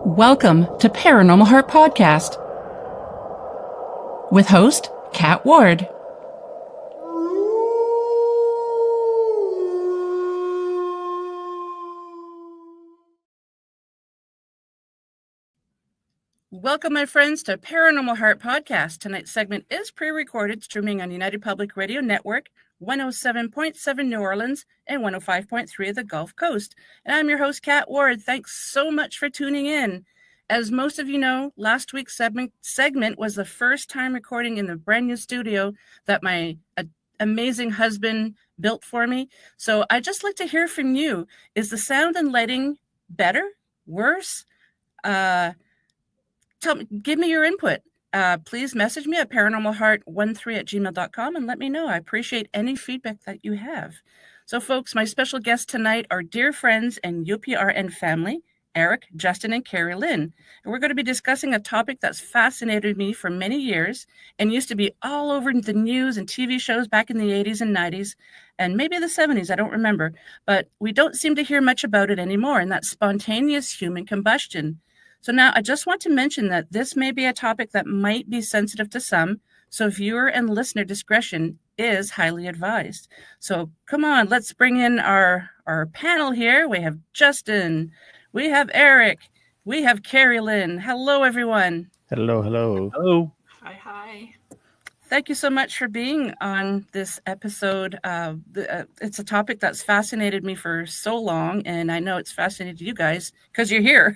Welcome to Paranormal Heart Podcast with host Kat Ward. Welcome, my friends, to Paranormal Heart Podcast. Tonight's segment is pre-recorded, streaming on United Public Radio Network, 107.7 New Orleans and 105.3 of the Gulf Coast. And I'm your host, Kat Ward. Thanks so much for tuning in. As most of you know, last week's segment was the first time recording in the brand new studio that my amazing husband built for me. So I'd just like to hear from you. Is the sound and lighting better, worse? Give me your input. Please message me at paranormalheart13@gmail.com and let me know. I appreciate any feedback that you have. So, folks, my special guests tonight are dear friends and UPRN family, Erik, Justin, and Kerrilynn. And we're going to be discussing a topic that's fascinated me for many years and used to be all over the news and TV shows back in the 80s and 90s and maybe the 70s. I don't remember. But we don't seem to hear much about it anymore, and that's spontaneous human combustion. So now I just want to mention that this may be a topic that might be sensitive to some, so viewer and listener discretion is highly advised. So come on, let's bring in our panel here. We have Justin, we have Erik, we have Kerilynn. Hello, everyone. Hello. Hello. Hi. Thank you so much for being on this episode. It's a topic that's fascinated me for so long, and I know it's fascinated you guys because you're here.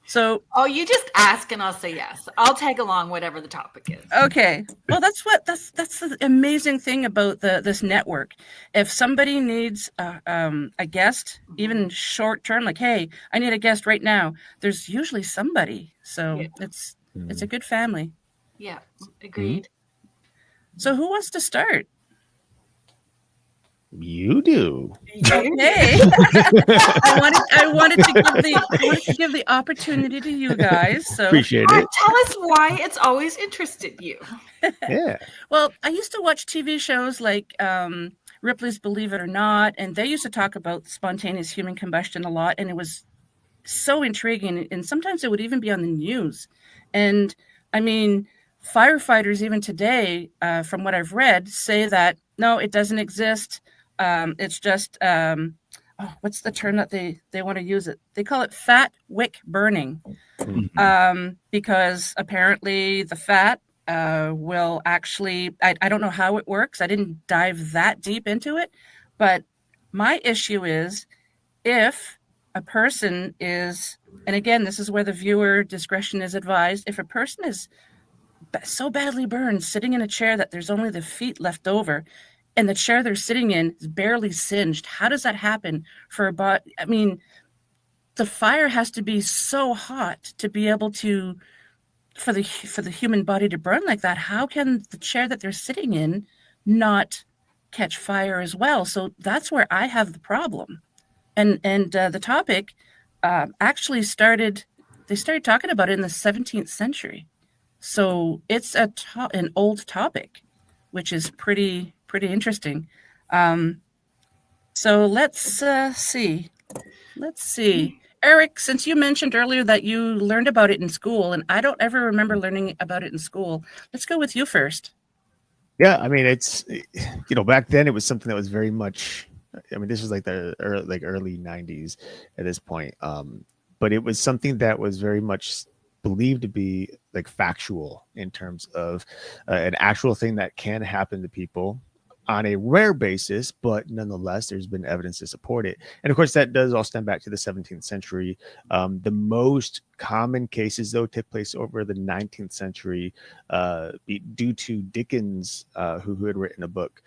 So, you just ask and I'll say yes. I'll tag along whatever the topic is. Okay. Well, that's the amazing thing about this network. If somebody needs a guest, even short term, like, hey, I need a guest right now, there's usually somebody. So it's a good family. Yeah, agreed. So who wants to start? You do. Okay. I wanted to give the opportunity to you guys. So appreciate it. Tell us why it's always interested you. Yeah. Well, I used to watch TV shows like Ripley's Believe It or Not, and they used to talk about spontaneous human combustion a lot, and it was so intriguing. And sometimes it would even be on the news. And I mean, firefighters even today, from what I've read, say that no, it doesn't exist. It's just, what's the term that they want to use it? They call it fat wick burning, because apparently the fat will actually, I don't know how it works. I didn't dive that deep into it, but my issue is if a person is, and again, this is where the viewer discretion is advised, if a person is so badly burned sitting in a chair that there's only the feet left over, and the chair they're sitting in is barely singed. How does that happen for a body? I mean, the fire has to be so hot to be able to, for the human body to burn like that. How can the chair that they're sitting in not catch fire as well? So that's where I have the problem. And the topic actually started talking about it in the 17th century. So it's an old topic, which is pretty interesting. So let's see. Erik, since you mentioned earlier that you learned about it in school, and I don't ever remember learning about it in school, let's go with you first. Yeah, I mean, it's, back then it was something that was very much, I mean, this was like the early 90s at this point. But it was something that was very much believed to be like factual in terms of an actual thing that can happen to people on a rare basis, but nonetheless, there's been evidence to support it. And of course, that does all stem back to the 17th century. The most common cases, though, took place over the 19th century due to Dickens, who had written a book,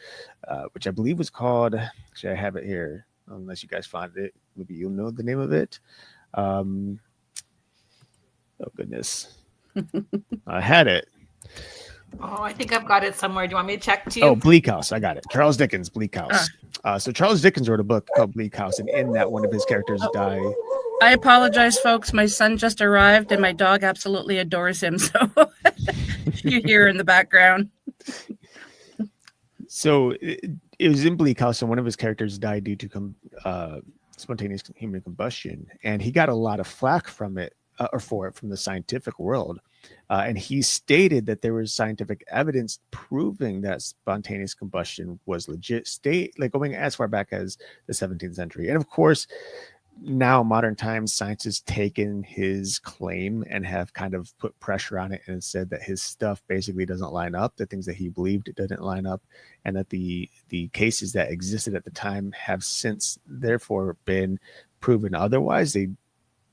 which I believe was called, actually, I have it here, unless you guys find it. Maybe you'll know the name of it. Oh, goodness. I had it. Oh, I think I've got it somewhere. Do you want me to check too? Oh, Bleak House. I got it. Charles Dickens, Bleak House. So Charles Dickens wrote a book called Bleak House, and in that, one of his characters die. I apologize, folks. My son just arrived, and my dog absolutely adores him. So you hear in the background. So it was in Bleak House, and one of his characters died due to spontaneous human combustion, and he got a lot of flack from it for it from the scientific world. And he stated that there was scientific evidence proving that spontaneous combustion was legit, like going as far back as the 17th century. And of course, now modern times, science has taken his claim and have kind of put pressure on it and said that his stuff basically doesn't line up. The things that he believed it didn't line up, and that the cases that existed at the time have since therefore been proven otherwise. They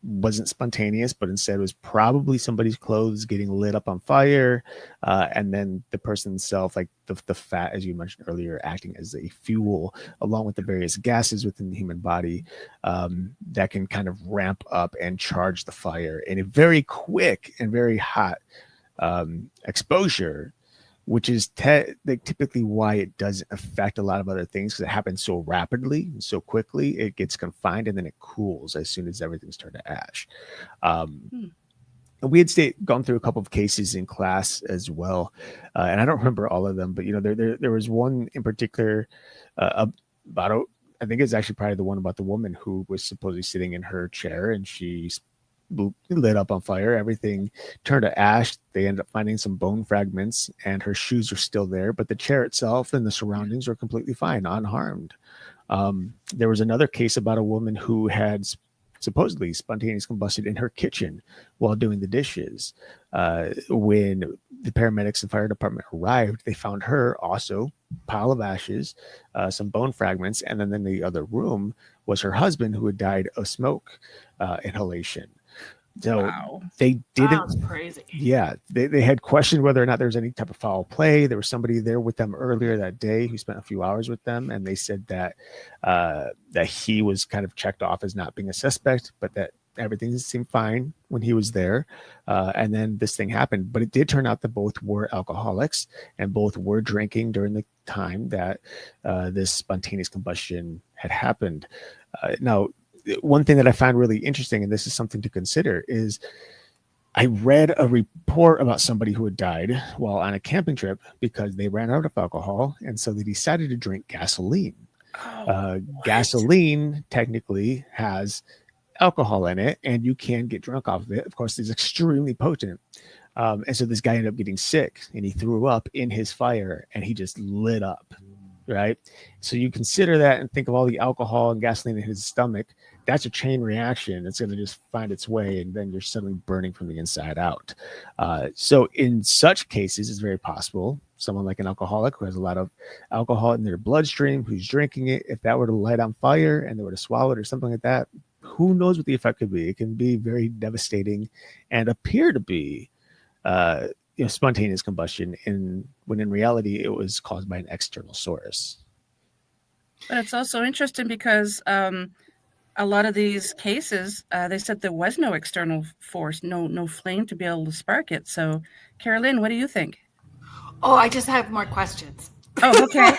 wasn't spontaneous, but instead was probably somebody's clothes getting lit up on fire, and then the person himself, like the fat, as you mentioned earlier, acting as a fuel along with the various gases within the human body that can kind of ramp up and charge the fire in a very quick and very hot exposure, which is typically why it doesn't affect a lot of other things, because it happens so rapidly and so quickly. It gets confined and then it cools as soon as everything's turned to ash. And we had gone through a couple of cases in class as well, and I don't remember all of them, but there was one in particular about I think it's actually probably the one about the woman who was supposedly sitting in her chair and she lit up on fire. Everything turned to ash. They ended up finding some bone fragments and her shoes are still there, but the chair itself and the surroundings were completely fine, unharmed. There was another case about a woman who had supposedly spontaneous combustion in her kitchen while doing the dishes. When the paramedics and fire department arrived, they found her also pile of ashes, some bone fragments, and then in the other room was her husband who had died of smoke inhalation. So they didn't. That's crazy. Yeah, they had questioned whether or not there was any type of foul play. There was somebody there with them earlier that day who spent a few hours with them, and they said that that he was kind of checked off as not being a suspect, but that everything seemed fine when he was there. And then this thing happened, but it did turn out that both were alcoholics and both were drinking during the time that this spontaneous combustion had happened. Now, one thing that I found really interesting, and this is something to consider, is I read a report about somebody who had died while on a camping trip because they ran out of alcohol, and so they decided to drink gasoline. Gasoline technically has alcohol in it, and you can get drunk off of it. Of course, it's extremely potent. And so this guy ended up getting sick, and he threw up in his fire, and he just lit up. Right. So you consider that and think of all the alcohol and gasoline in his stomach. That's a chain reaction. It's going to just find its way, and then you're suddenly burning from the inside out. So in such cases, it's very possible someone like an alcoholic who has a lot of alcohol in their bloodstream, who's drinking it, if that were to light on fire and they were to swallow it or something like that, who knows what the effect could be? It can be very devastating and appear to be spontaneous combustion, when in reality it was caused by an external source. But it's also interesting because a lot of these cases, they said there was no external force, no flame to be able to spark it. So, Kerilynn, what do you think? Oh, I just have more questions. Oh, okay.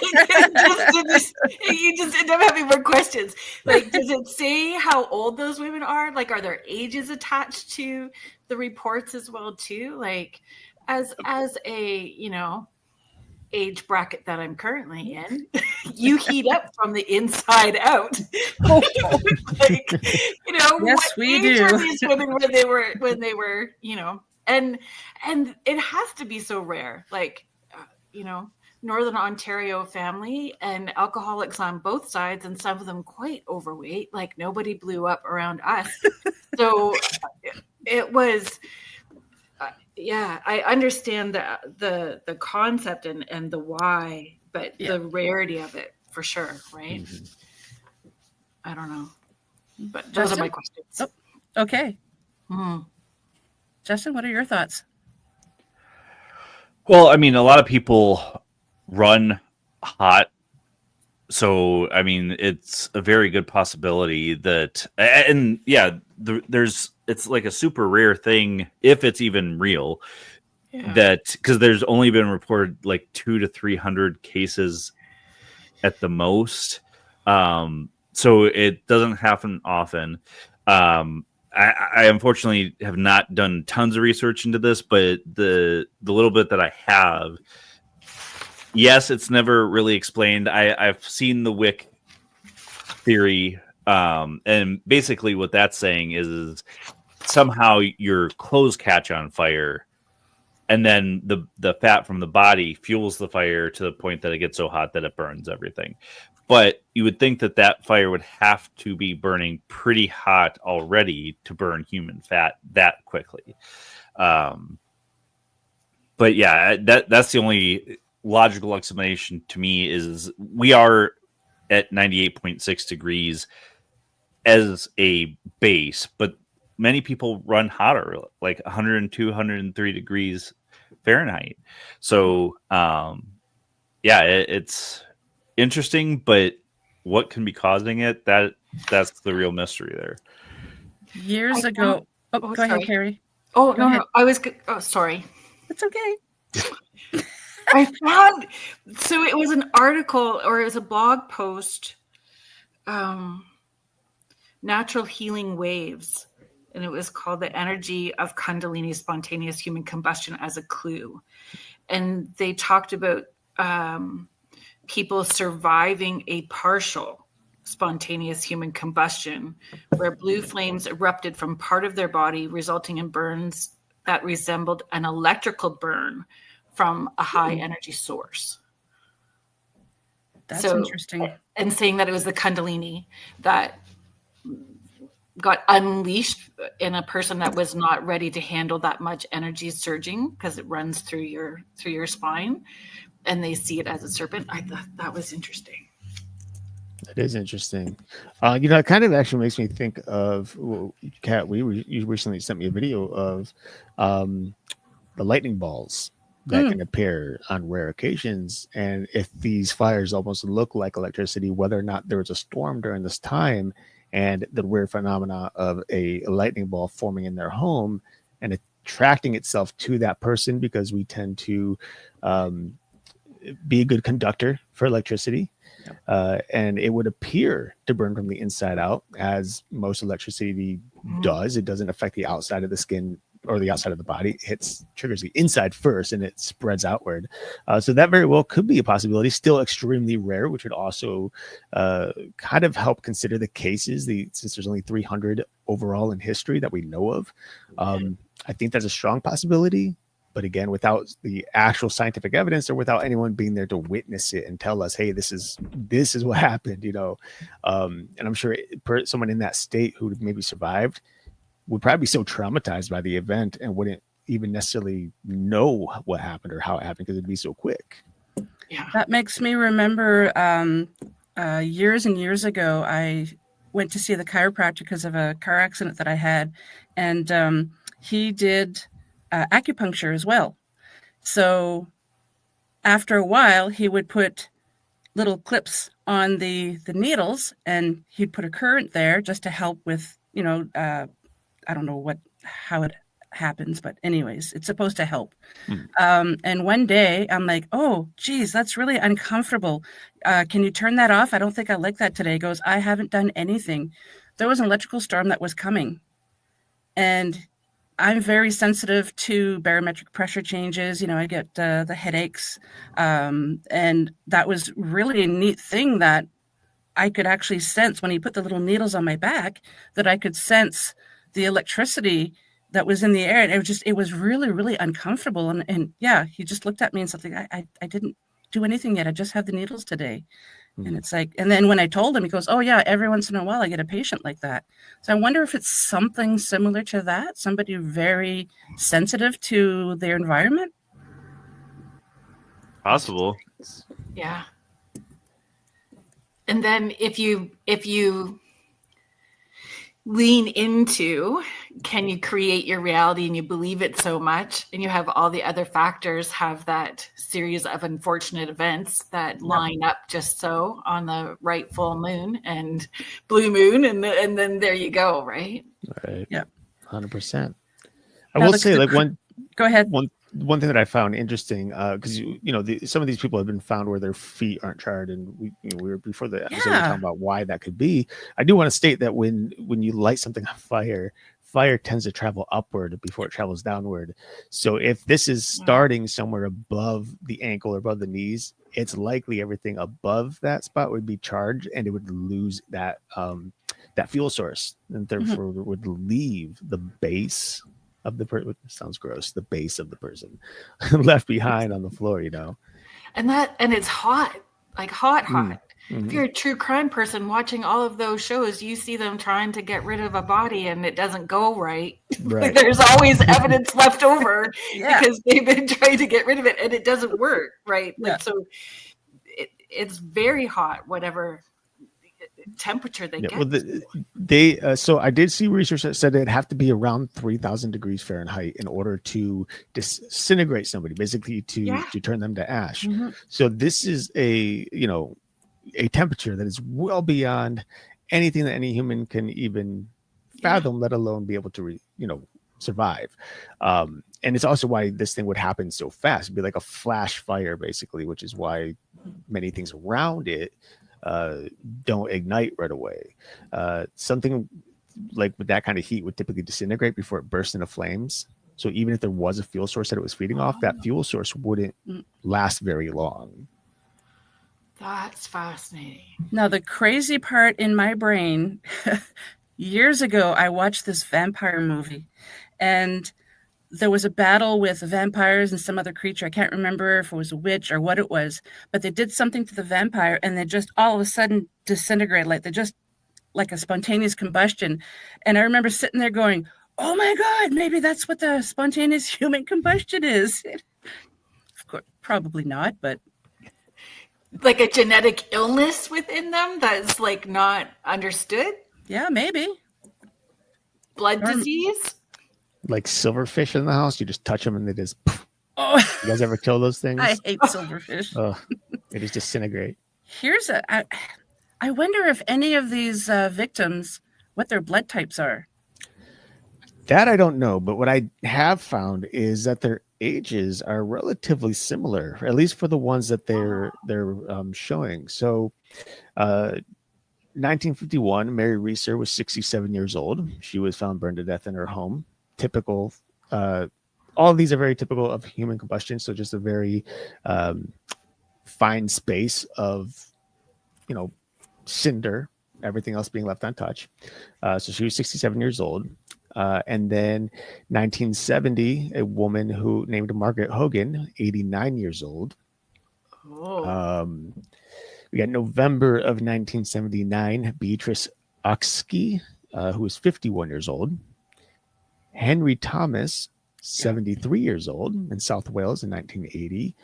You just end up having more questions. Like, does it say how old those women are? Like, are their ages attached to the reports as well, too? Like, as a, age bracket that I'm currently in, you heat up from the inside out. Like, yes, we do. Were these women when they were, and it has to be so rare. Like, Northern Ontario family and alcoholics on both sides, and some of them quite overweight. Like, nobody blew up around us. So it was, I understand the concept and the why, but the rarity of it for sure, right? Mm-hmm. I don't know, but those are my questions. Oh, okay. Mm-hmm. Justin, what are your thoughts? Well, I mean, a lot of people run hot, so I mean, it's a very good possibility that, and it's like a super rare thing, if it's even real, that, because there's only been reported like 200 to 300 cases at the most, so it doesn't happen often. I unfortunately have not done tons of research into this, but the little bit that I have, yes, it's never really explained. I've seen the Wick theory And basically what that's saying is somehow your clothes catch on fire, and then the fat from the body fuels the fire to the point that it gets so hot that it burns everything. But you would think that that fire would have to be burning pretty hot already to burn human fat that quickly. But yeah, that's the only logical explanation to me is we are at 98.6 degrees as a base, but many people run hotter, like 102, 103 degrees Fahrenheit. So, it's interesting, but what can be causing it? That's the real mystery there. Years ago. Go ahead, Carrie. Oh, no. Sorry. It's okay. I found, so it was an article or it was a blog post, Natural Healing Waves. And it was called The Energy of Kundalini Spontaneous Human Combustion as a Clue. And they talked about people surviving a partial spontaneous human combustion where blue flames erupted from part of their body, resulting in burns that resembled an electrical burn from a high energy source. That's interesting. And saying that it was the Kundalini that got unleashed in a person that was not ready to handle that much energy surging because it runs through your spine, and they see it as a serpent. I thought that was interesting. That is interesting. It kind of actually makes me think of Kat. You recently sent me a video of the lightning balls that can appear on rare occasions, and if these fires almost look like electricity, whether or not there was a storm during this time, and the weird phenomena of a lightning ball forming in their home and attracting itself to that person, because we tend to be a good conductor for electricity. And it would appear to burn from the inside out, as most electricity does. It doesn't affect the outside of the skin or the outside of the body. It triggers the inside first, and it spreads outward. So that very well could be a possibility. Still extremely rare, which would also kind of help consider the cases. Since there's only 300 overall in history that we know of, I think that's a strong possibility. But again, without the actual scientific evidence, or without anyone being there to witness it and tell us, hey, this is what happened, and I'm sure someone in that state who maybe survived would probably be so traumatized by the event and wouldn't even necessarily know what happened or how it happened, because it'd be so quick. Yeah, that makes me remember years and years ago, I went to see the chiropractor because of a car accident that I had, and he did acupuncture as well. So after a while, he would put little clips on the needles, and he'd put a current there just to help with, I don't know how it happens, but anyways, it's supposed to help. And one day I'm like, oh, geez, that's really uncomfortable. Can you turn that off? I don't think I like that today. He goes, I haven't done anything. There was an electrical storm that was coming, and I'm very sensitive to barometric pressure changes. I get the headaches. And that was really a neat thing that I could actually sense when he put the little needles on my back, that I could sense the electricity that was in the air. And it was really, really uncomfortable. And yeah, he just looked at me and said, I didn't do anything yet. I just have the needles today. And it's like, and then when I told him, he goes, oh yeah, every once in a while I get a patient like that. So I wonder if it's something similar to that, somebody very sensitive to their environment. Possible. Yeah. And then if you lean into, can you create your reality, and you believe it so much, and you have all the other factors have that series of unfortunate events that line up just so on the right full moon and blue moon, and then there you go, right? Right. Yeah. 100%. I will say, go ahead. One thing that I found interesting, because some of these people have been found where their feet aren't charred, and we were before the episode we were talking about why that could be. I do want to state that when you light something on fire tends to travel upward before it travels downward. So if this is starting somewhere above the ankle or above the knees, it's likely everything above that spot would be charged, and it would lose that that fuel source, and therefore would leave the base of the person. Sounds gross. The base of the person left behind on the floor, And it's hot, like hot. If you're a true crime person watching all of those shows, you see them trying to get rid of a body and it doesn't go right. Right. There's always evidence left over because they've been trying to get rid of it and it doesn't work, right? Like, so it's very hot, whatever temperature they get. Well, so I did see research that said it'd have to be around 3,000 degrees Fahrenheit in order to disintegrate somebody, basically to turn them to ash. So this is a temperature that is well beyond anything that any human can even fathom, let alone be able to survive. And it's also why this thing would happen so fast. It'd be like a flash fire, basically, which is why many things around it don't ignite right away. Something like with that kind of heat would typically disintegrate before it bursts into flames. So even if there was a fuel source that it was feeding off, that fuel source wouldn't last very long. That's fascinating. Now, the crazy part in my brain, years ago, I watched this vampire movie, and there was a battle with vampires and some other creature. I can't remember if it was a witch or what it was, but they did something to the vampire, and they just all of a sudden disintegrated, like a spontaneous combustion. And I remember sitting there going, "Oh my God, maybe that's what the spontaneous human combustion is." Of course, probably not, but. Like a genetic illness within them that's like not understood? Yeah, maybe. Blood disease? Like silverfish in the house, you just touch them and they just poof. Oh, You guys ever kill those things? I hate silverfish. Oh, they just disintegrate. I wonder if any of these victims, what their blood types are. That I don't know, but what I have found is that their ages are relatively similar, at least for the ones that they're showing. So, 1951, Mary Reeser was 67 years old. She was found burned to death in her home. Typical. All of these are very typical of human combustion. So just a very fine space of, cinder. Everything else being left untouched. So she was 67 years old. And then 1970, a woman who named Margaret Hogan, 89 years old. We got November of 1979, Beatrice Oxkey, who was 51 years old. Henry Thomas, 73 years old, in South Wales in 1980.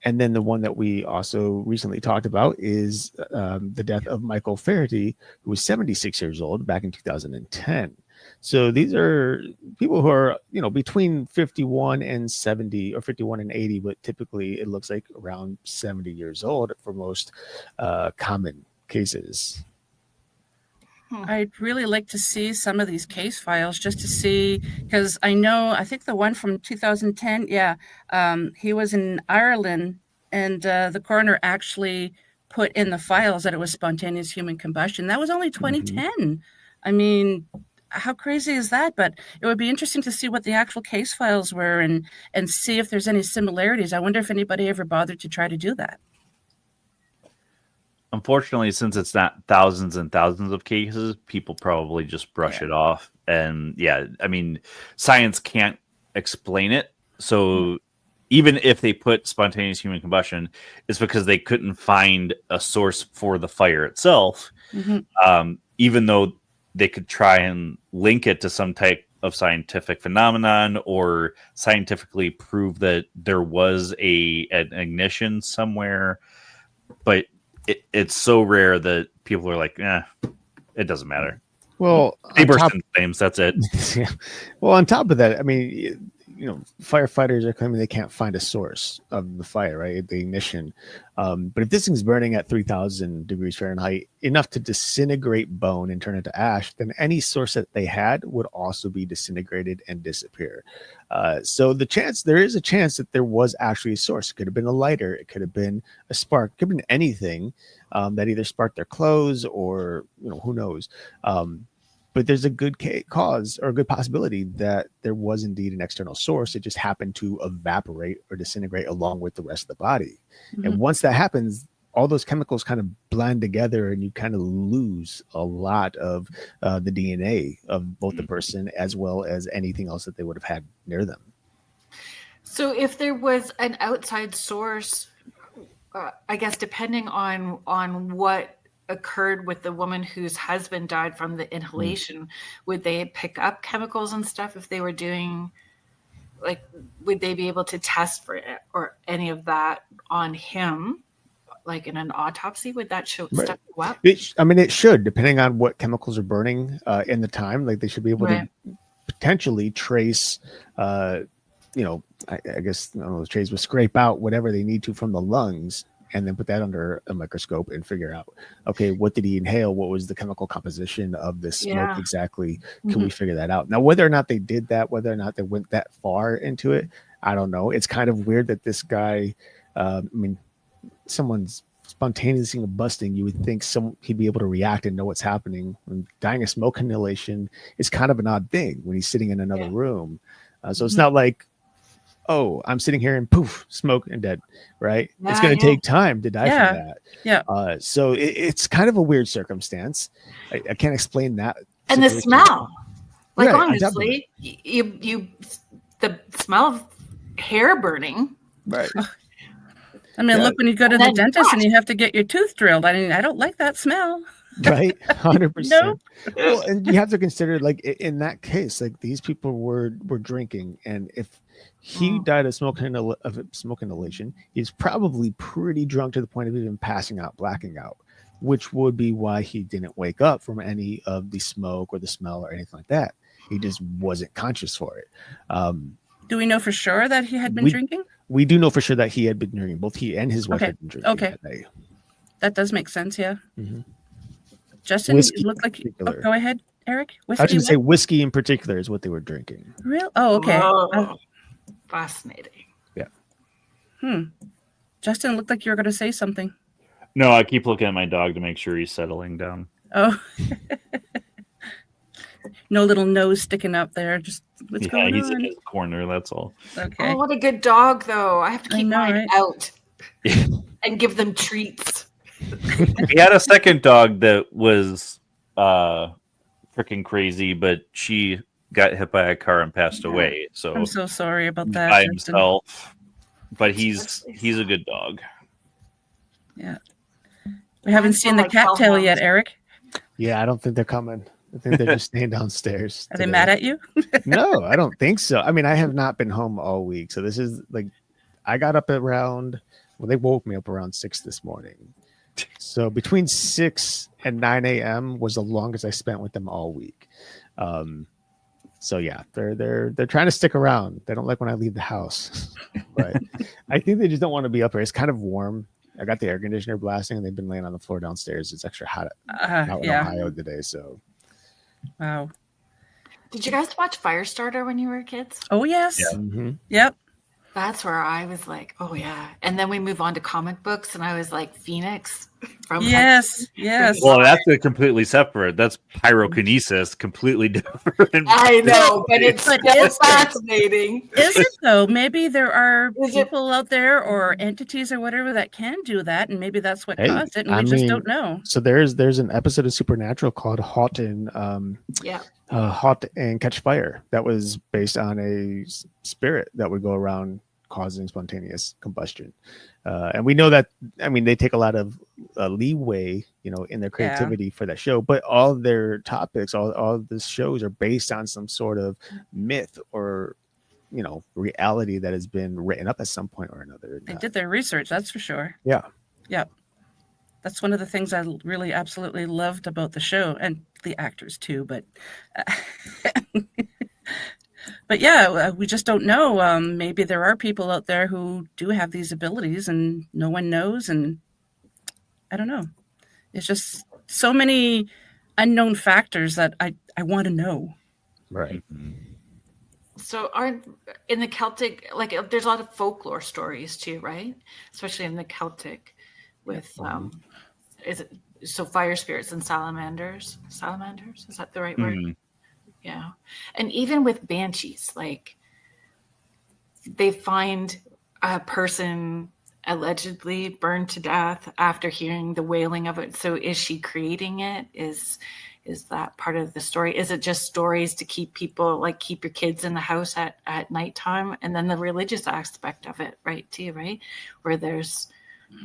And then the one that we also recently talked about is the death of Michael Faraday, who was 76 years old back in 2010. So these are people who are, between 51 and 70 or 51 and 80, but typically it looks like around 70 years old for most common cases. I'd really like to see some of these case files just to see, because I think the one from 2010, he was in Ireland, and the coroner actually put in the files that it was spontaneous human combustion. That was only 2010. I mean, how crazy is that? But it would be interesting to see what the actual case files were and see if there's any similarities. I wonder if anybody ever bothered to try to do that. Unfortunately, since it's not thousands and thousands of cases, people probably just brush it off. And science can't explain it. So even if they put spontaneous human combustion, it's because they couldn't find a source for the fire itself. Even though they could try and link it to some type of scientific phenomenon or scientifically prove that there was an ignition somewhere. But it's so rare that people are like, it doesn't matter. Well, they burst into flames. That's it. Yeah. Well, on top of that, firefighters are claiming they can't find a source of the fire, right? The ignition. But if this thing's burning at 3,000 degrees Fahrenheit, enough to disintegrate bone and turn it to ash, then any source that they had would also be disintegrated and disappear. So there is a chance that there was actually a source. It could have been a lighter. It could have been a spark. It could have been anything that either sparked their clothes or, who knows. But there's a good cause or a good possibility that there was indeed an external source. It just happened to evaporate or disintegrate along with the rest of the body. And once that happens, all those chemicals kind of blend together, and you kind of lose a lot of the DNA of both the person as well as anything else that they would have had near them. So if there was an outside source, I guess depending on what occurred with the woman whose husband died from the inhalation, would they pick up chemicals and stuff if they were doing, like, would they be able to test for it or any of that on him, like in an autopsy? Would that show stuff go up? It should, depending on what chemicals are burning in the time. Like, they should be able to potentially trace, I guess those trays would scrape out whatever they need to from the lungs, and then put that under a microscope and figure out, okay, what did he inhale? What was the chemical composition of the smoke exactly? Can we figure that out? Now, whether or not they did that, whether or not they went that far into it, I don't know. It's kind of weird that this guy, someone's spontaneously combusting, you would think he'd be able to react and know what's happening. When dying of smoke inhalation is kind of an odd thing when he's sitting in another room. So it's not like, oh, I'm sitting here and poof, smoke and dead, right? It's going to take time to die from that. Yeah. So it's kind of a weird circumstance. I can't explain that. And the smell, like, honestly, the smell of hair burning. Right. I mean, look, when you go to the dentist and you have to get your tooth drilled, I mean, I don't like that smell. Right. 100%. No. Well, and you have to consider, like, in that case, like, these people were drinking, and if he died of smoke inhalation, he's probably pretty drunk to the point of even passing out, blacking out, which would be why he didn't wake up from any of the smoke or the smell or anything like that. He just wasn't conscious for it. Do we know for sure that he had been drinking? We do know for sure that he had been drinking. Both he and his wife had been drinking that day. That does make sense, yeah. Mm-hmm. Justin, whiskey it looked like go ahead, Eric. Whiskey, I was going to say whiskey in particular is what they were drinking. Real? Oh, okay. Fascinating. Yeah. Justin, looked like you were going to say something. No, I keep looking at my dog to make sure he's settling down. Oh. No little nose sticking up there. Just what's going on? He's in his corner. That's all. Okay. Oh, what a good dog, though. I have to keep mine out Yeah. and give them treats. We had a second dog that was freaking crazy, but she got hit by a car and passed away. So I'm so sorry about that. By himself, but he's a good dog. Yeah. We haven't seen the cattail yet, Eric. Yeah, I don't think they're coming. I think they're just staying downstairs. Are they mad at you? No, I don't think so. I mean, I have not been home all week. So this is like, I got up around, they woke me up around 6 this morning. So between 6 and 9 a.m. was the longest I spent with them all week. So yeah, they're trying to stick around. They don't like when I leave the house, but I think they just don't want to be up here. It's kind of warm. I got the air conditioner blasting, and they've been laying on the floor downstairs. It's extra hot out in Ohio today. So, wow. Did you guys watch Firestarter when you were kids? Oh yes. Yeah. Mm-hmm. Yep. That's where I was like, oh yeah. And then we move on to comic books, and I was like, Phoenix from yes. Well, that's a completely separate. That's pyrokinesis, completely different. I know, but it's still fascinating. Is it though? Maybe there are people out there or entities or whatever that can do that, and maybe that's what caused it, and we just don't know. So there's an episode of Supernatural called Hot and Catch Fire that was based on a spirit that would go around causing spontaneous combustion. And we know that, I mean, they take a lot of leeway, in their creativity for that show, but all their topics, all of the shows are based on some sort of myth or, reality that has been written up at some point or another. They did their research, that's for sure. Yeah. Yep. That's one of the things I really absolutely loved about the show, and the actors too, but but yeah, we just don't know. Maybe there are people out there who do have these abilities and no one knows. And I don't know. It's just so many unknown factors that I want to know. Right. So in the Celtic, like there's a lot of folklore stories too, right? Especially in the Celtic with, fire spirits and salamanders? Salamanders? Is that the right word? Yeah. And even with banshees, like they find a person allegedly burned to death after hearing the wailing of it. So is she creating it? Is that part of the story? Is it just stories to keep people, like keep your kids in the house at nighttime? And then the religious aspect of it, right, too, right? Where there's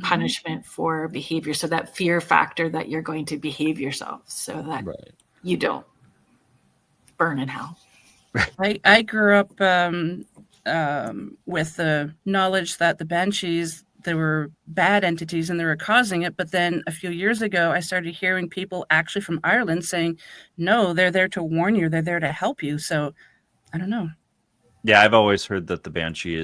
punishment for behavior. So that fear factor that you're going to behave yourself so that you don't burn in hell. I grew up with the knowledge that the banshees, there were bad entities and they were causing it. But then a few years ago, I started hearing people actually from Ireland saying, no, they're there to warn you. They're there to help you. So I don't know. Yeah, I've always heard that the banshee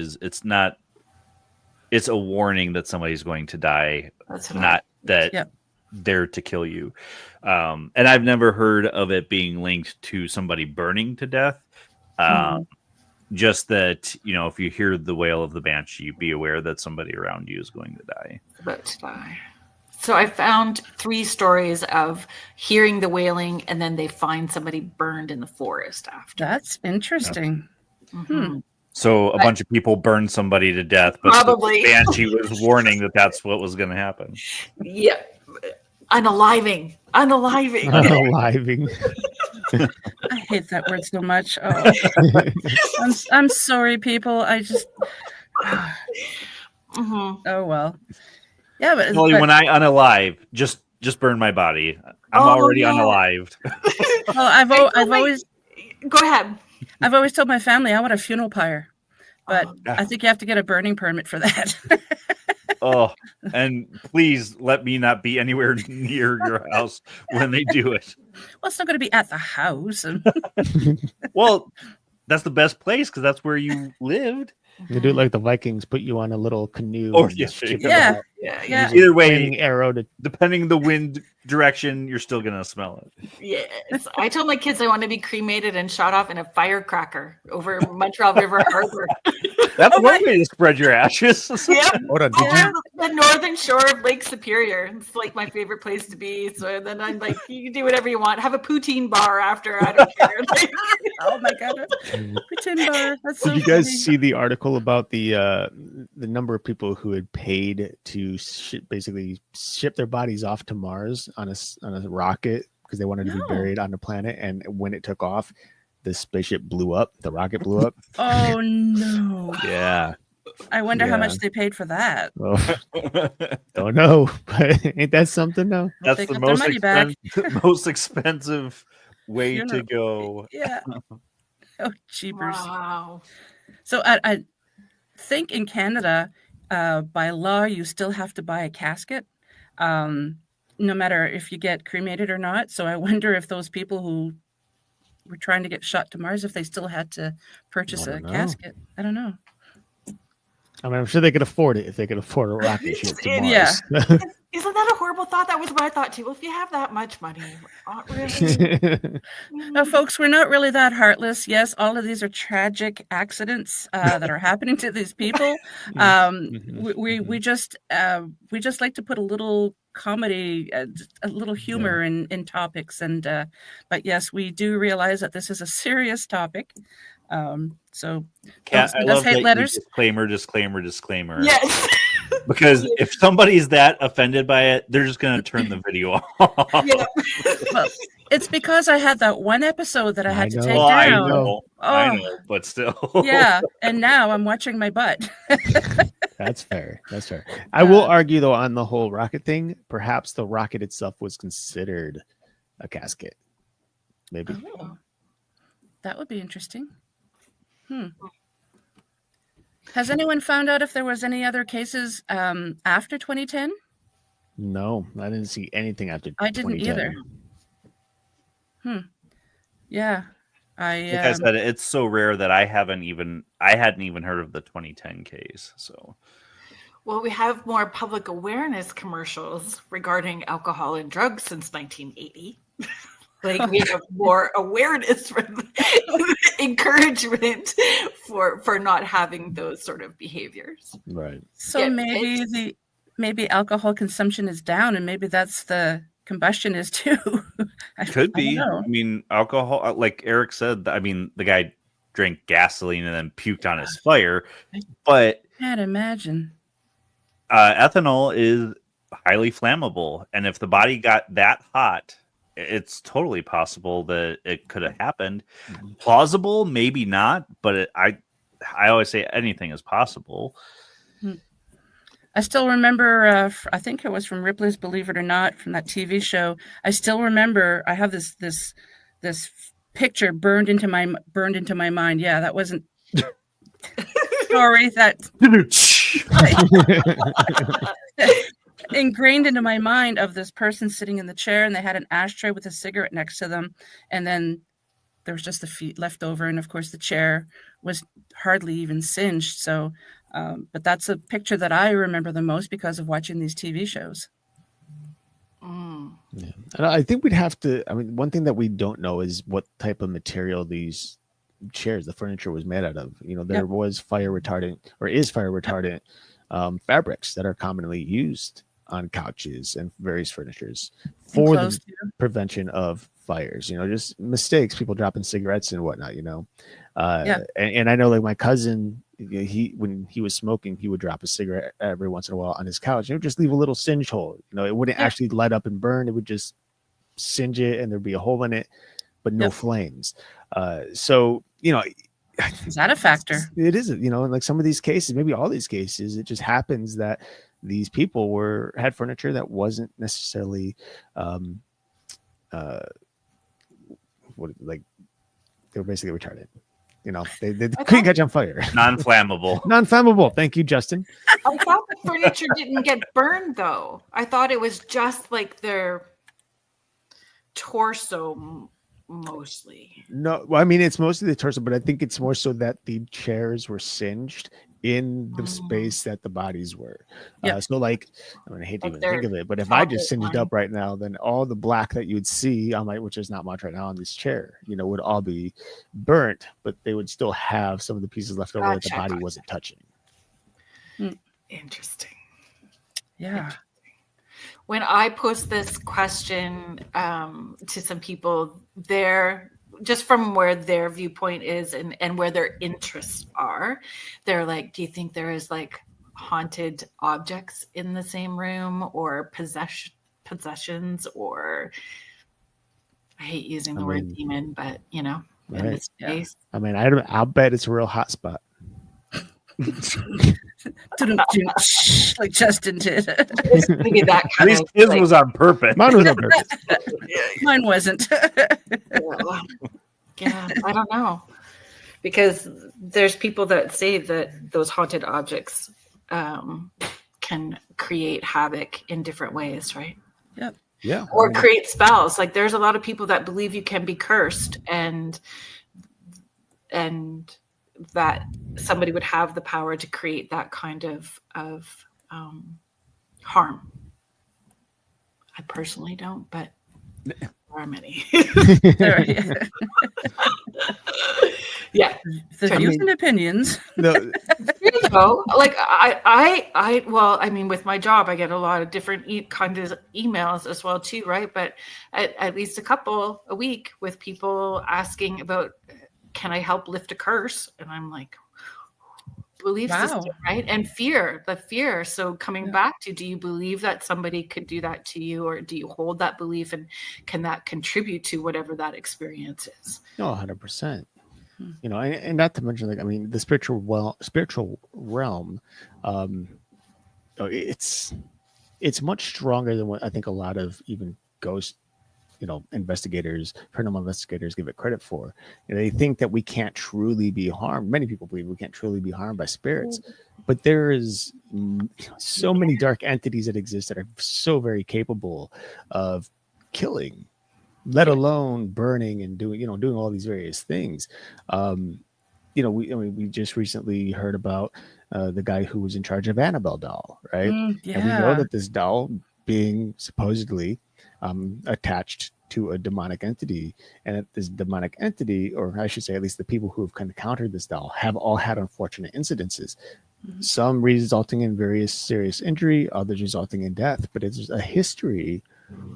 it's a warning that somebody's going to die. That's not that they're to kill you. And I've never heard of it being linked to somebody burning to death. Just that, if you hear the wail of the banshee, be aware that somebody around you is going to die. So I found 3 stories of hearing the wailing and then they find somebody burned in the forest after. That's interesting. So a bunch of people burned somebody to death, but Probably. the banshee was warning that that's what was going to happen. Yeah. Unaliving. I hate that word so much. Oh. I'm sorry, people. I just. Oh well. Yeah, but when I unalive, just burn my body. I'm already unalived. Well, I've always. Go ahead. I've always told my family I want a funeral pyre, but I think you have to get a burning permit for that. Oh, and please let me not be anywhere near your house when they do it. Well, it's not going to be at the house. Well, that's the best place because that's where you lived. You do it like the Vikings, put you on a little canoe. Yeah. Either way, arrow depending the wind direction, you're still gonna smell it. Yes, I told my kids I want to be cremated and shot off in a firecracker over Montreal River Harbor. That's one way to spread your ashes. Yep. Hold on, The northern shore of Lake Superior. It's like my favorite place to be. So then I'm like, you can do whatever you want. Have a poutine bar after. I don't care. Oh my god, poutine bar. That's so Did you guys funny. see the article about the number of people who had paid to basically ship their bodies off to Mars on a rocket because they wanted to be buried on the planet, and when it took off, the spaceship blew up. The rocket blew up. Oh no! Yeah. I wonder how much they paid for that. Well, don't know, but ain't that something though? That's the most expensive way to go. Yeah. Oh, jeepers. Wow. So I think in Canada, by law, you still have to buy a casket, no matter if you get cremated or not. So I wonder if those people who were trying to get shot to Mars, if they still had to purchase a casket. I don't know. I mean, I'm sure they could afford it if they could afford a rocket ship to Mars. Yeah. Isn't that a horrible thought? That was what I thought too. Well, if you have that much money, not really. No, folks, we're not really that heartless. Yes, all of these are tragic accidents that are happening to these people. We just like to put a little comedy, a little humor in topics, and but yes, we do realize that this is a serious topic. So I love that letters. Disclaimer. Yes. Because if somebody's that offended by it, they're just going to turn the video off. Yeah. Well, it's because I had that one episode that I had to take down. I know, but still. Yeah, and now I'm watching my butt. That's fair. I will argue, though, on the whole rocket thing, perhaps the rocket itself was considered a casket. Maybe. Oh, that would be interesting. Has anyone found out if there was any other cases after 2010? No, I didn't see anything after 2010. I didn't either. Yeah. Like I said, it's so rare that I hadn't even heard of the 2010 case. So, well, we have more public awareness commercials regarding alcohol and drugs since 1980. Like we have more awareness for encouragement for not having those sort of behaviors. Right. So maybe alcohol consumption is down, and maybe that's the combustion is too. Could be. I mean, alcohol, like Erik said. I mean, the guy drank gasoline and then puked on his fire, but I can't imagine. ethanol is highly flammable, and if the body got that hot, it's totally possible that it could have happened. Plausible, maybe not, but I always say anything is possible. I still remember, I think it was from Ripley's Believe It or Not, from that TV show. I still remember, I have this picture burned into my mind. Yeah, that wasn't story that ingrained into my mind of this person sitting in the chair, and they had an ashtray with a cigarette next to them, and then there was just the feet left over, and of course the chair was hardly even singed. So but that's a picture that I remember the most because of watching these TV shows. Yeah. And I think we'd have to, I mean, one thing that we don't know is what type of material these chairs, the furniture, was made out of. You know, there was fire retardant, or is fire retardant fabrics that are commonly used on couches and various furnitures for the prevention of fires. You know, just mistakes, people dropping cigarettes and whatnot, you know. And I know, like, my cousin, when he was smoking, he would drop a cigarette every once in a while on his couch. It would just leave a little singe hole. You know, it wouldn't actually light up and burn. It would just singe it, and there'd be a hole in it, but no flames. So, you know, is that a factor? It is, you know, like some of these cases, maybe all these cases, it just happens that these people had furniture that wasn't necessarily they were basically retarded. You know, they couldn't catch on fire. Non-flammable. Thank you, Justin. I thought the furniture didn't get burned, though. I thought it was just like their torso mostly. No, well, I mean, it's mostly the torso, but I think it's more so that the chairs were singed in the space that the bodies were. So, like, I mean, I hate to even think of it, but if I just singed up right now, then all the black that you would see on which is not much right now on this chair, you know, would all be burnt, but they would still have some of the pieces left over that the body wasn't touching. Interesting. Yeah. When I post this question to some people, just from where their viewpoint is and where their interests are, they're like, do you think there is like haunted objects in the same room, or possessions, or I hate using the word demon, but you know, in this space. I mean, I'll bet it's a real hot spot. Like Justin did. Maybe that At least his was on purpose. Mine was on purpose. Mine wasn't. Yeah, I don't know, because there's people that say that those haunted objects can create havoc in different ways, right? Yep. Yeah. Or create spells. Like, there's a lot of people that believe you can be cursed, and that somebody would have the power to create that kind of harm. I personally don't, but there are many. Yeah. The views and opinions. No. You know, like well, I mean, with my job, I get a lot of different kinds of emails as well too, right? But at least a couple a week with people asking about, can I help lift a curse? And I'm like, belief system, right? And the fear. So coming back to, do you believe that somebody could do that to you, or do you hold that belief, and can that contribute to whatever that experience is? No, 100%. You know, and not to mention, like, I mean, the spiritual realm, it's much stronger than what I think a lot of even ghost, you know, paranormal investigators give it credit for. You know, they think that we can't truly be harmed. Many people believe we can't truly be harmed by spirits, but there is so many dark entities that exist that are so very capable of killing, let alone burning and doing all these various things. You know, we just recently heard about the guy who was in charge of Annabelle doll, right? And we know that this doll, being supposedly attached to a demonic entity, and that this demonic entity, or I should say at least the people who have kind of encountered this doll, have all had unfortunate incidences, some resulting in various serious injury, others resulting in death. But it's a history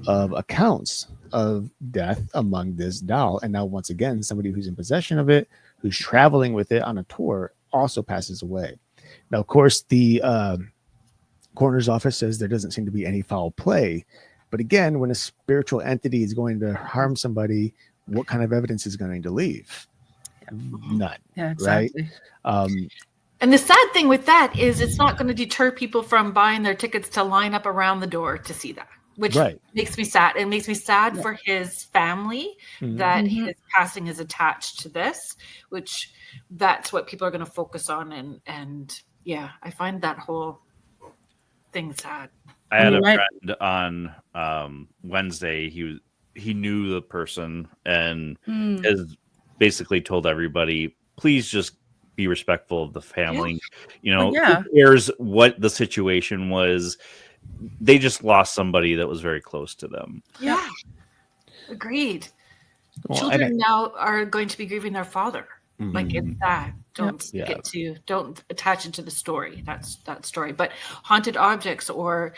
of accounts of death among this doll. And now, once again, somebody who's in possession of it, who's traveling with it on a tour, also passes away. Now, of course, the coroner's office says there doesn't seem to be any foul play. But again, when a spiritual entity is going to harm somebody, what kind of evidence is going to leave? None. Yeah, exactly. Right? And the sad thing with that is it's not going to deter people from buying their tickets to line up around the door to see that, which makes me sad. It makes me sad for his family that his passing is attached to this, which that's what people are going to focus on. And yeah, I find that whole thing sad. I had a friend on Wednesday. He knew the person and has basically told everybody, please just be respectful of the family. Who cares what the situation was? They just lost somebody that was very close to them. Yeah. Agreed. Well, Children now are going to be grieving their father. Like it's that. Don't attach it to the story. That's that story. But haunted objects or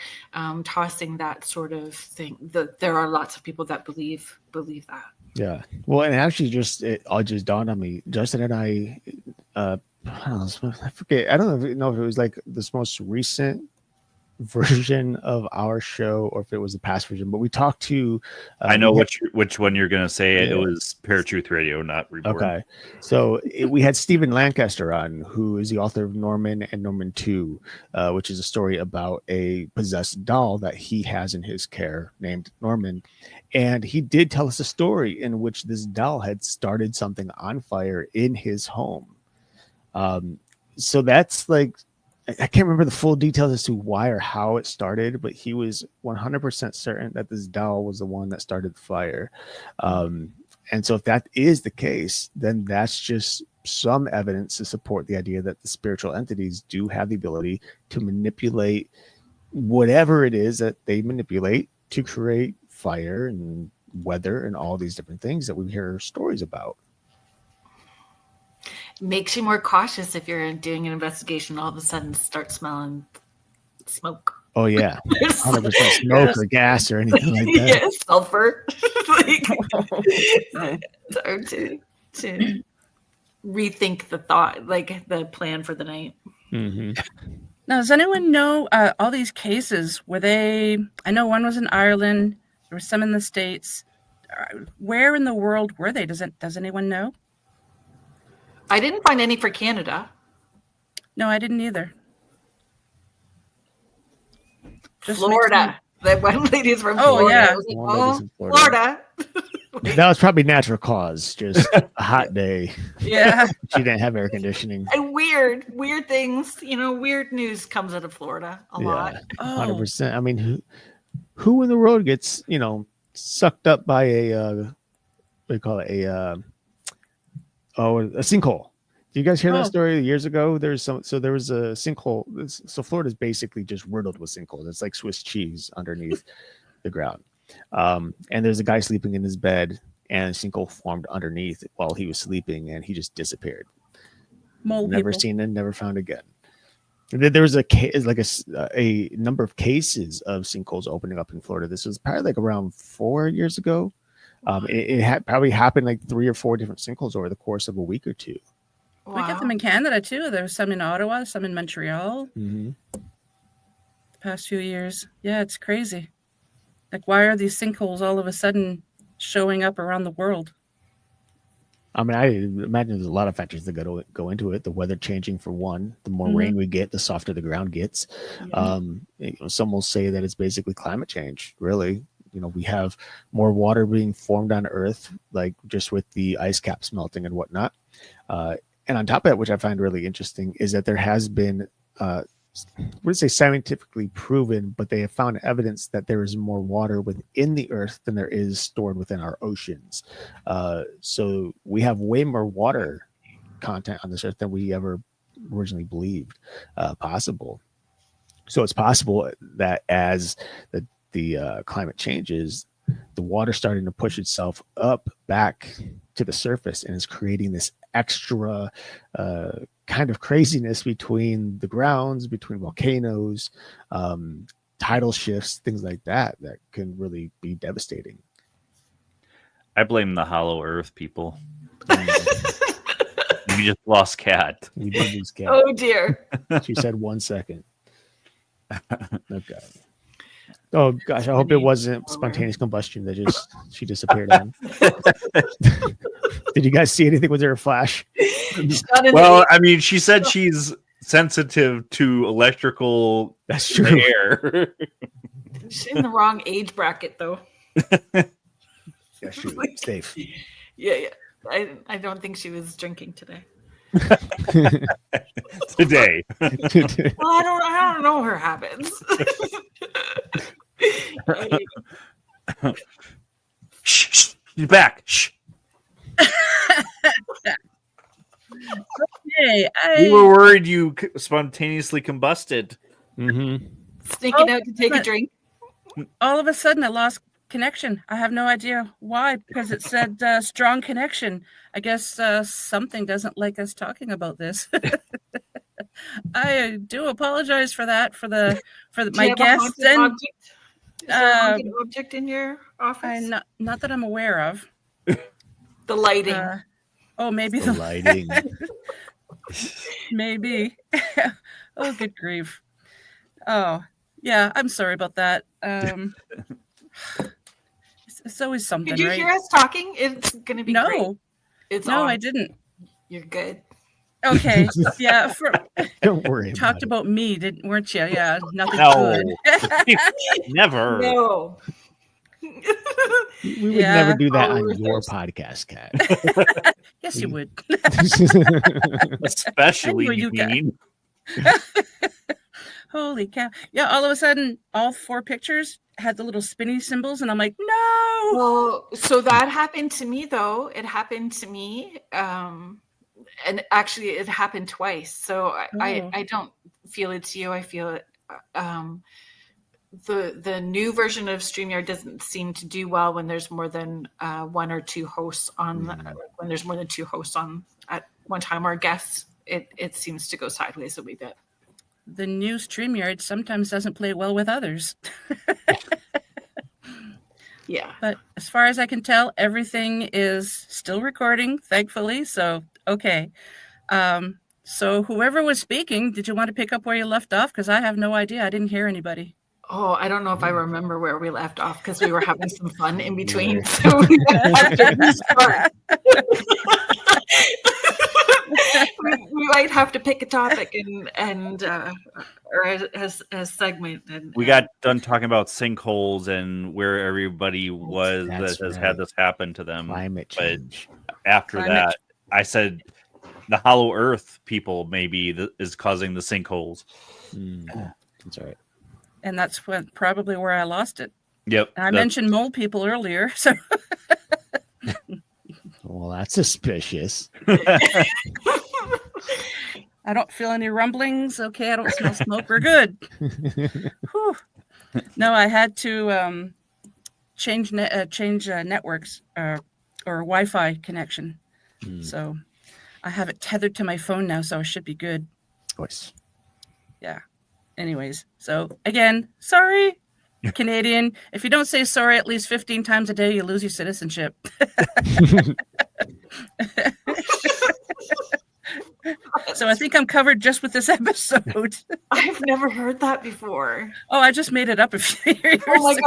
tossing that sort of thing. There are lots of people that believe that. Yeah. Well, and actually, it all just dawned on me. Justin and I I forget. I don't know if it was like this most recent version of our show or if it was the past version, but we talked to I know which one you're gonna say. It was ParaTruth Radio, not Reborn. Okay, so we had Stephen Lancaster on, who is the author of Norman and Norman 2, which is a story about a possessed doll that he has in his care named Norman, and he did tell us a story in which this doll had started something on fire in his home. So that's like, I can't remember the full details as to why or how it started, but he was 100% certain that this doll was the one that started the fire. And so if that is the case, then that's just some evidence to support the idea that the spiritual entities do have the ability to manipulate whatever it is that they manipulate to create fire and weather and all these different things that we hear stories about. Makes you more cautious if you're doing an investigation. All of a sudden, start smelling smoke. Oh yeah, 100% smoke or gas or anything like that. Yeah, sulfur. to rethink the thought, like the plan for the night. Mm-hmm. Now, does anyone know all these cases? Were they? I know one was in Ireland. There were some in the States. Where in the world were they? Does anyone know? I didn't find any for Canada. No, I didn't either. Just Florida. That one lady's from Florida. Yeah. Florida. That was probably natural cause, just a hot day. Yeah. She didn't have air conditioning. And weird things. Weird news comes out of Florida a lot. 100%. I mean, who in the world gets, sucked up by a, what do you call it? A sinkhole. Do you guys hear that story years ago? There was a sinkhole. So Florida's basically just riddled with sinkholes. It's like Swiss cheese underneath the ground. And there's a guy sleeping in his bed, and a sinkhole formed underneath while he was sleeping, and he just disappeared. Never seen and never found again. And then there was a number of cases of sinkholes opening up in Florida. This was probably like around 4 years ago. It had probably happened like 3 or 4 different sinkholes over the course of a week or two. Wow. We get them in Canada too. There's some in Ottawa, some in Montreal. Mm-hmm. The past few years. Yeah, it's crazy. Like, why are these sinkholes all of a sudden showing up around the world? I mean, I imagine there's a lot of factors that go into it. The weather changing, for one. The more rain we get, the softer the ground gets. Some will say that it's basically climate change, really. We have more water being formed on Earth, like just with the ice caps melting and whatnot. And on top of that, which I find really interesting, is that there has been, scientifically proven, but they have found evidence that there is more water within the Earth than there is stored within our oceans. So we have way more water content on this Earth than we ever originally believed possible. So it's possible that as the climate changes, the water starting to push itself up back to the surface and is creating this extra kind of craziness between the grounds, between volcanoes, tidal shifts, things like that can really be devastating. I blame the hollow earth people. We just lost Kat. We did lose Kat. Oh dear. She said 1 second. Okay. Oh gosh, I hope it wasn't spontaneous combustion that she disappeared on. Did you guys see anything with her flash? Well, I mean, she said she's sensitive to electrical. That's true. Air. She's in the wrong age bracket, though. Yeah, she was safe. Yeah. I don't think she was drinking today. Today. Well, I don't know her habits. Shh, you're back. Shh. Okay, We were worried you spontaneously combusted. Mm-hmm. Sneaking out to take a drink. all of a sudden I lost connection. I have no idea why, because it said strong connection. I guess something doesn't like us talking about this. I do apologize for that my guests and is there a haunted object in your office? Not that I'm aware of. The lighting. Maybe The lighting. Maybe. Oh, good grief. Oh, yeah. I'm sorry about that. It's always something. Did you right? hear us talking? It's going to be great. It's no, I didn't. You're good. Okay. Yeah. Don't worry. Talked about me, weren't you? Yeah. Nothing No. good. Never. No. We would never do that on your podcast, Kat. Yes, you would. Especially you mean. Holy cow. Yeah, all of a sudden, all 4 pictures had the little spinny symbols, and I'm like, no! Well, so that happened to me, though. It happened to me. And actually, it happened twice. So I don't feel it's you. I feel it. The new version of StreamYard doesn't seem to do well when there's more than 1 or 2 hosts on. When there's more than 2 hosts on at one time or guests, it seems to go sideways a wee bit. The new StreamYard sometimes doesn't play well with others. Yeah. But as far as I can tell, everything is still recording, thankfully. So, okay. So whoever was speaking, did you want to pick up where you left off? Because I have no idea. I didn't hear anybody. Oh, I don't know if I remember where we left off because we were having some fun in between. So we have to restart. we might have to pick a topic and or as segment. And we got done talking about sinkholes and where everybody was that has had this happen to them. Climate change. But after that, I said the hollow earth people maybe is causing the sinkholes. That's right. And that's probably where I lost it. Yep. I mentioned mole people earlier, so. Well, that's suspicious. I don't feel any rumblings. Okay, I don't smell smoke. We're good. No, I had to change networks or Wi-Fi connection. So I have it tethered to my phone now, so I should be good. Of course. Yeah. Anyways, so again, sorry, Canadian. If you don't say sorry at least 15 times a day, you lose your citizenship. So I think I'm covered just with this episode. I've never heard that before. Oh, I just made it up a few years Oh my ago.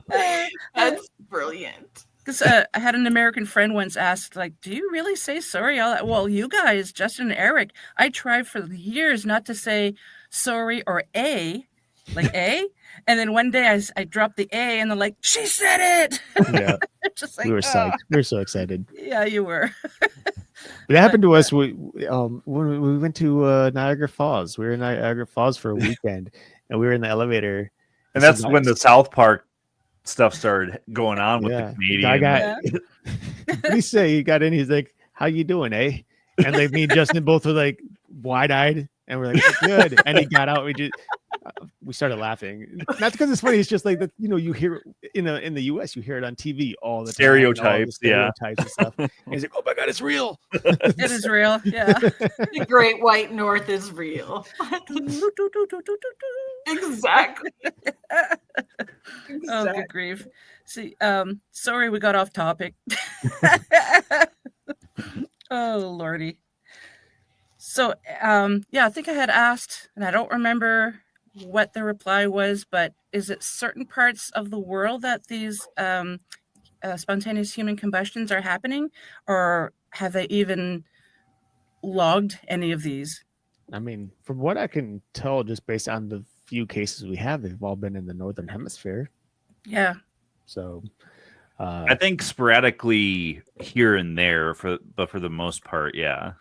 gosh. That's brilliant. Because I had an American friend once asked, like, do you really say sorry? Well, you guys, Justin and Erik, I tried for years not to say sorry or A, like A. And then one day I dropped the A and they're like, she said it. Yeah. Just like, we were psyched. We were so excited. Yeah, you were. It happened to us when we went to Niagara Falls. We were in Niagara Falls for a weekend and we were in the elevator. And that's when the South Park stuff stared going on with the Canadian. We say he got in. He's like, "How you doing, eh?" And like me and Justin both were like wide-eyed, and we're like, "Good." And he got out. We started laughing. Not because it's funny. It's just like that. You know, you hear in the U.S. you hear it on TV all the time. Stereotypes And stuff. And he's like, "Oh my God, it's real." It is real. Yeah. The Great White North is real. Exactly. Oh, good grief. See, sorry we got off topic. Oh, Lordy. So, yeah, I think I had asked, and I don't remember what the reply was, but is it certain parts of the world that these spontaneous human combustions are happening, or have they even logged any of these? I mean, from what I can tell, just based on the few cases we have, they've all been in the northern hemisphere. Yeah. So, I think sporadically here and there, but for the most part, yeah.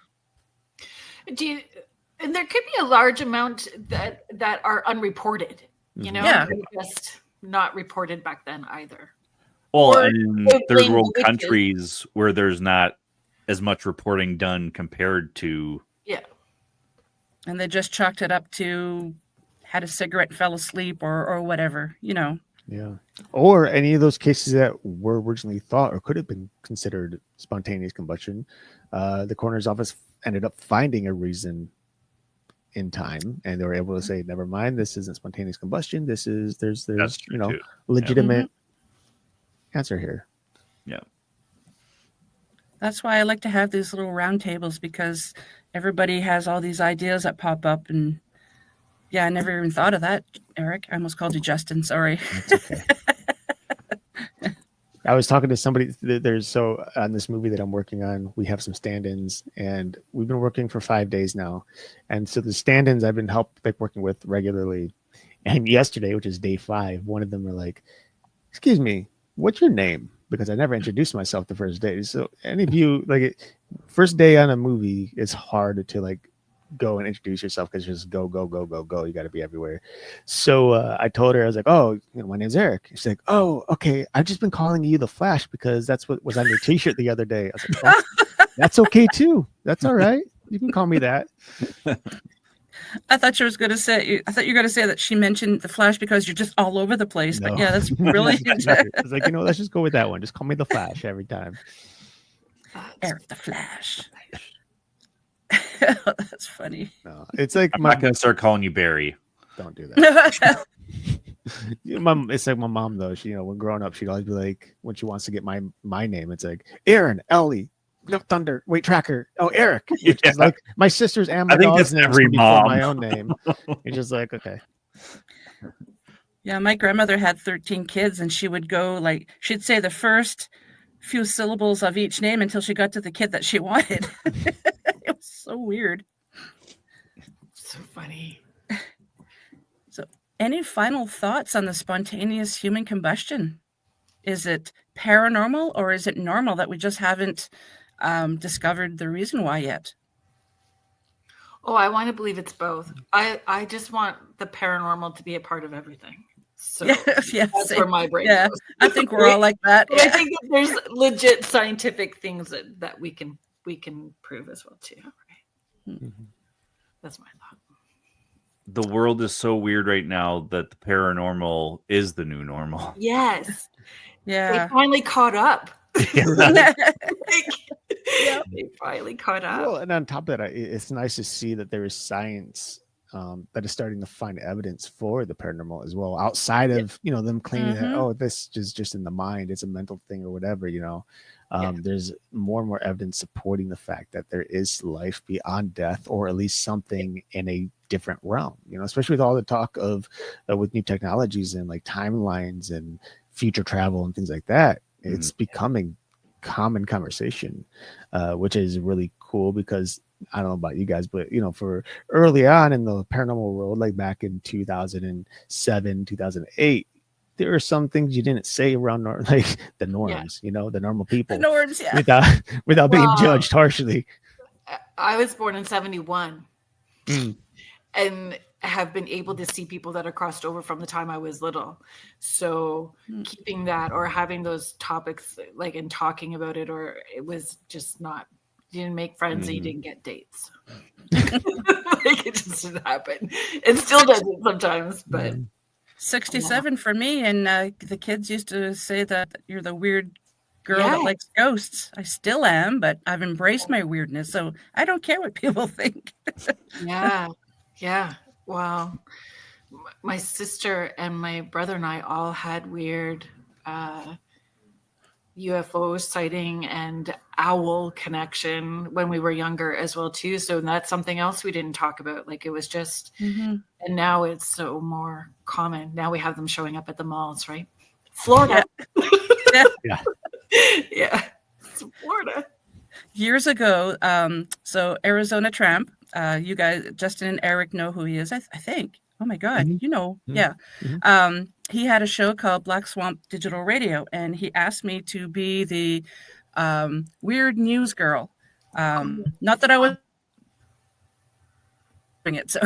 And there could be a large amount that are unreported. You know, Yeah. they're just not reported back then either. Well, Or and in they third blame world the witches. countries where there's not as much reporting done compared to. Yeah. And they just chalked it up to had a cigarette and fell asleep or whatever, you know. yeah. Or any of those cases that were originally thought or could have been considered spontaneous combustion, the coroner's office ended up finding a reason in time, and they were able to say, never mind, this isn't spontaneous combustion. This is there's That's true, you know, too. legitimate answer here. Yeah. That's why I like to have these little round tables, because everybody has all these ideas that pop up. And yeah, I never even thought of that, Eric. I almost called you Justin. Sorry. That's okay. I was talking to somebody. So on this movie that I'm working on, we have some stand-ins, and we've been working for 5 days now. And so the stand-ins I've been working with regularly. And yesterday, which is day 5, one of them were like, "Excuse me, what's your name?" Because I never introduced myself the first day. So any of you, first day on a movie, it's hard to go and introduce yourself, because just go. You got to be everywhere. So I told her, I was like, "Oh, my name's Erik." She's like, "Oh, okay. I've just been calling you the Flash because that's what was on your T-shirt the other day." I was like, "That's okay too. That's all right. You can call me that." I thought you were going to say that she mentioned the Flash because you're just all over the place. No. But yeah, that's brilliant. I was like, let's just go with that one. Just call me the Flash every time. Erik the Flash. That's funny. No, it's like I'm not going to start calling you Barry. Don't do that. It's like my mom though. She, when growing up, she'd always be like, when she wants to get my name, it's like Aaron, Ellie, no Thunder, wait, Tracker. Oh, Erik. Which is like my sister's and my dog's name every before mom. my own name. It's just like, okay. Yeah, my grandmother had 13 kids, and she would go she'd say the first few syllables of each name until she got to the kid that she wanted. It was so weird. So funny. So, any final thoughts on the spontaneous human combustion? Is it paranormal, or is it normal that we just haven't discovered the reason why yet? Oh, I want to believe it's both. I just want the paranormal to be a part of everything. So yes, that's where my brain yeah, goes. I think we're all like that. But I think that there's legit scientific things that we can prove as well too. Right? Mm-hmm. That's my thought. The world is so weird right now that the paranormal is the new normal. Yes. Yeah. They finally caught up. Yeah. They finally caught up. Well, and on top of that, it's nice to see that there is science that is starting to find evidence for the paranormal as well, outside of them claiming that this is just in the mind, it's a mental thing or whatever. There's more and more evidence supporting the fact that there is life beyond death, or at least something in a different realm. Especially with all the talk of with new technologies and like timelines and future travel and things like that. It's becoming common conversation, which is really cool, because I don't know about you guys, but for early on in the paranormal world, like back in 2007, 2008, there are some things you didn't say around the norms, the normal people, The norms, yeah. without being judged harshly. I was born in 1971 and have been able to see people that are crossed over from the time I was little. So keeping that, or having those topics and talking about it, or it was just not, you didn't make friends and you didn't get dates. It just didn't happen. It still doesn't sometimes, but 67 for me, and the kids used to say that you're the weird girl that likes ghosts. I still am, but I've embraced my weirdness, so I don't care what people think. Yeah. Well, my sister and my brother and I all had weird, UFO sighting and owl connection when we were younger as well too. So that's something else we didn't talk about. Like it was just, and now it's so more common. Now we have them showing up at the malls, right? Florida. Yeah. Yeah. It's Florida. Years ago, so Arizona Tramp, you guys, Justin and Erik know who he is, I think. Oh my God, you know, yeah. He had a show called Black Swamp Digital Radio, and he asked me to be the weird news girl. Not that I was doing it. So,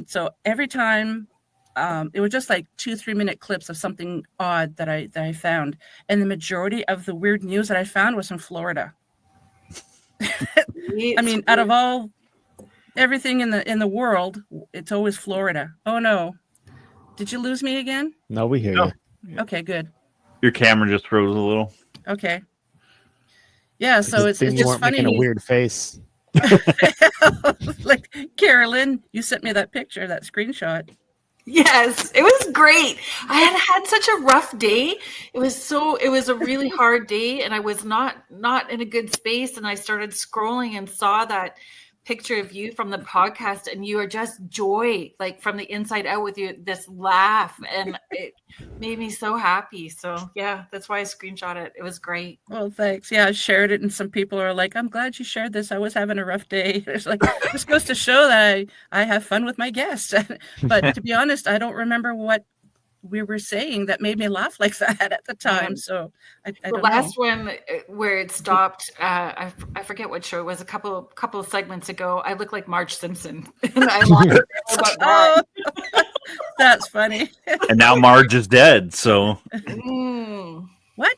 so every time, it was just like 2-3 minute clips of something odd that I found, and the majority of the weird news that I found was from Florida. I mean, out of all everything in the world, it's always Florida. Oh no. Did you lose me again? No, we hear you. Okay, good. Your camera just froze a little. Okay. Yeah, so it's just funny. Making a weird face. Like Kerilynn, you sent me that picture, that screenshot. Yes, it was great. I had such a rough day. It was a really hard day, and I was not in a good space, and I started scrolling and saw that picture of you from the podcast, and you are just joy, like from the inside out with you, this laugh, and it made me so happy. So yeah, that's why I screenshot it. It was great. Well, thanks. Yeah, I shared it, and some people are like, I'm glad you shared this. I was having a rough day. It's like, this goes to show that I have fun with my guests. But to be honest, I don't remember what we were saying that made me laugh like that at the time. So I the don't last know. one where it stopped, I forget what show it was. A couple of segments ago, I look like Marge Simpson, and I laughed about that. Oh, that's funny. And now Marge is dead. So What?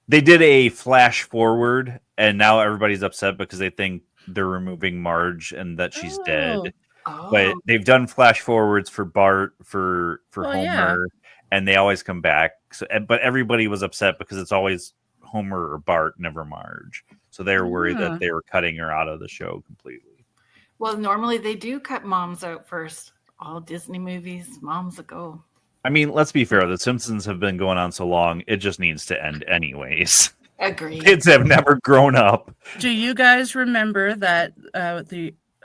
they did a flash forward, and now everybody's upset because they think they're removing Marge and that she's dead. Oh. But they've done flash forwards for Bart, for Homer, yeah. and they always come back. So, but everybody was upset because it's always Homer or Bart, never Marge. So they were worried that they were cutting her out of the show completely. Well, normally they do cut moms out first. All Disney movies, moms a go. I mean, let's be fair. The Simpsons have been going on so long; it just needs to end anyways. Agreed. Kids have never grown up. Do you guys remember that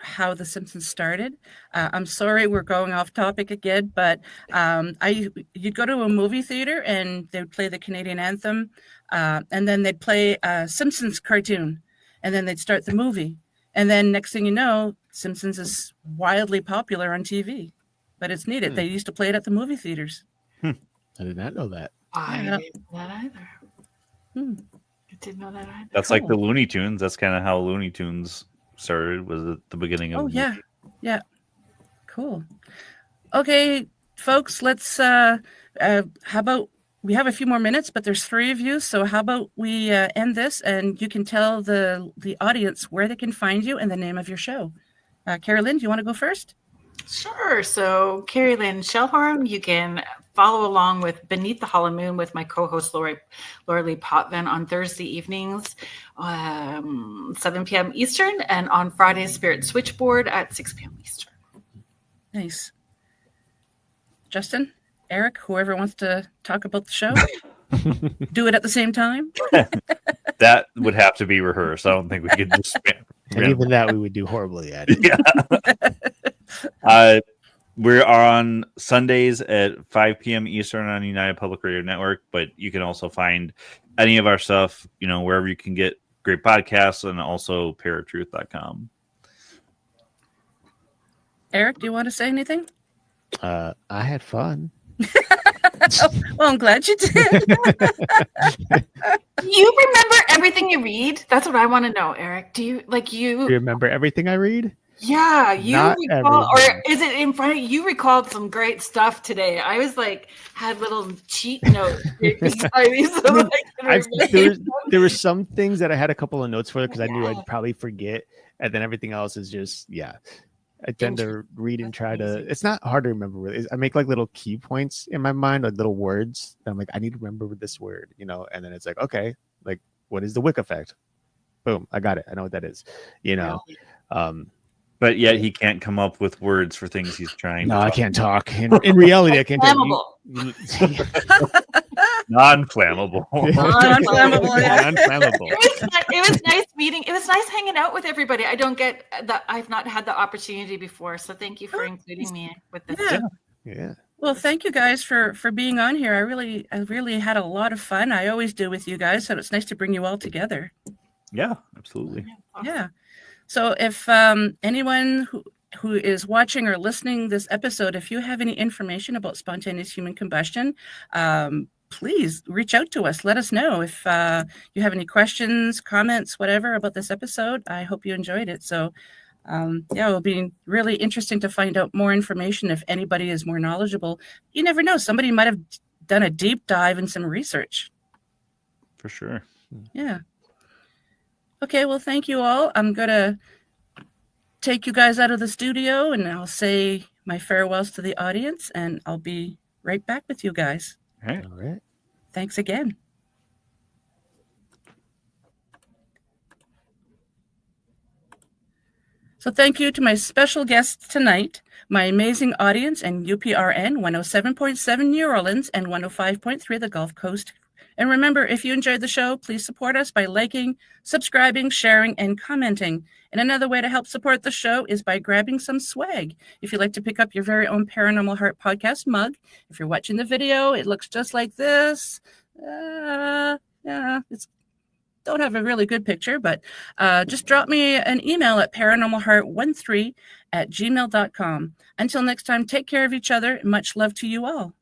how the Simpsons started? I'm sorry, we're going off topic again, but you'd go to a movie theater and they would play the Canadian anthem, and then they'd play a Simpsons cartoon, and then they'd start the movie, and then next thing you know, Simpsons is wildly popular on TV, but it's needed. They used to play it at the movie theaters. I did not know that. I didn't know that either. I didn't know that either. That's like the Looney Tunes. That's kind of how Looney Tunes started, was at the beginning of yeah, cool. Okay, folks, let's how about we have a few more minutes, but there's 3 of you, so how about we end this and you can tell the audience where they can find you and the name of your show. Kerilynn, do you want to go first? Sure. So Kerrilynn Shellhorn, you can follow along with Beneath the Hollow Moon with my co-host Lorilei Potvin on Thursday evenings, 7 p.m. Eastern, and on Fridays, Spirit Switchboard at 6 p.m. Eastern. Nice. Justin, Erik, whoever wants to talk about the show, do it at the same time. That would have to be rehearsed. I don't think we could just And even that we would do horribly at it. Yeah. We're on Sundays at 5 p.m. Eastern on United Public Radio Network, but you can also find any of our stuff, wherever you can get great podcasts, and also ParaTruth.com. Erik, do you want to say anything? I had fun. Well, I'm glad you did. You remember everything you read? That's what I want to know, Erik. Do you Do you remember everything I read? Yeah, you Not recall, or everything. is it in front of you? Recalled some great stuff today. I was like, had little cheat notes. There were some things that I had a couple of notes for because I knew I'd probably forget, and then everything else is just I tend to read and try to. It's not hard to remember. Really, I make like little key points in my mind, like little words. That I'm like, I need to remember this word, and then it's like, okay, like what is the wick effect? Boom, I got it. I know what that is. But yet he can't come up with words for things he's trying to I talk can't talk. In reality, I can't talk. Non-flammable. Non-flammable, yeah. Non-flammable. It was nice meeting. It was nice hanging out with everybody. I don't get that. I've not had the opportunity before, so thank you for including me with this. Yeah. Well, thank you guys for being on here. I really had a lot of fun. I always do with you guys, so it's nice to bring you all together. Yeah, absolutely. Awesome. Yeah. So if anyone who is watching or listening this episode, if you have any information about spontaneous human combustion, please reach out to us. Let us know if you have any questions, comments, whatever about this episode. I hope you enjoyed it. So it'll be really interesting to find out more information if anybody is more knowledgeable. You never know. Somebody might have done a deep dive and some research. For sure. Yeah. Okay, well, thank you all. I'm going to take you guys out of the studio, and I'll say my farewells to the audience, and I'll be right back with you guys. All right. All right. Thanks again. So thank you to my special guests tonight, my amazing audience and UPRN 107.7 New Orleans and 105.3 the Gulf Coast. And remember, if you enjoyed the show, please support us by liking, subscribing, sharing, and commenting. And another way to help support the show is by grabbing some swag. If you'd like to pick up your very own Paranormal Heart podcast mug, if you're watching the video, it looks just like this. Don't have a really good picture, but just drop me an email at paranormalheart13@gmail.com. Until next time, take care of each other. Much love to you all.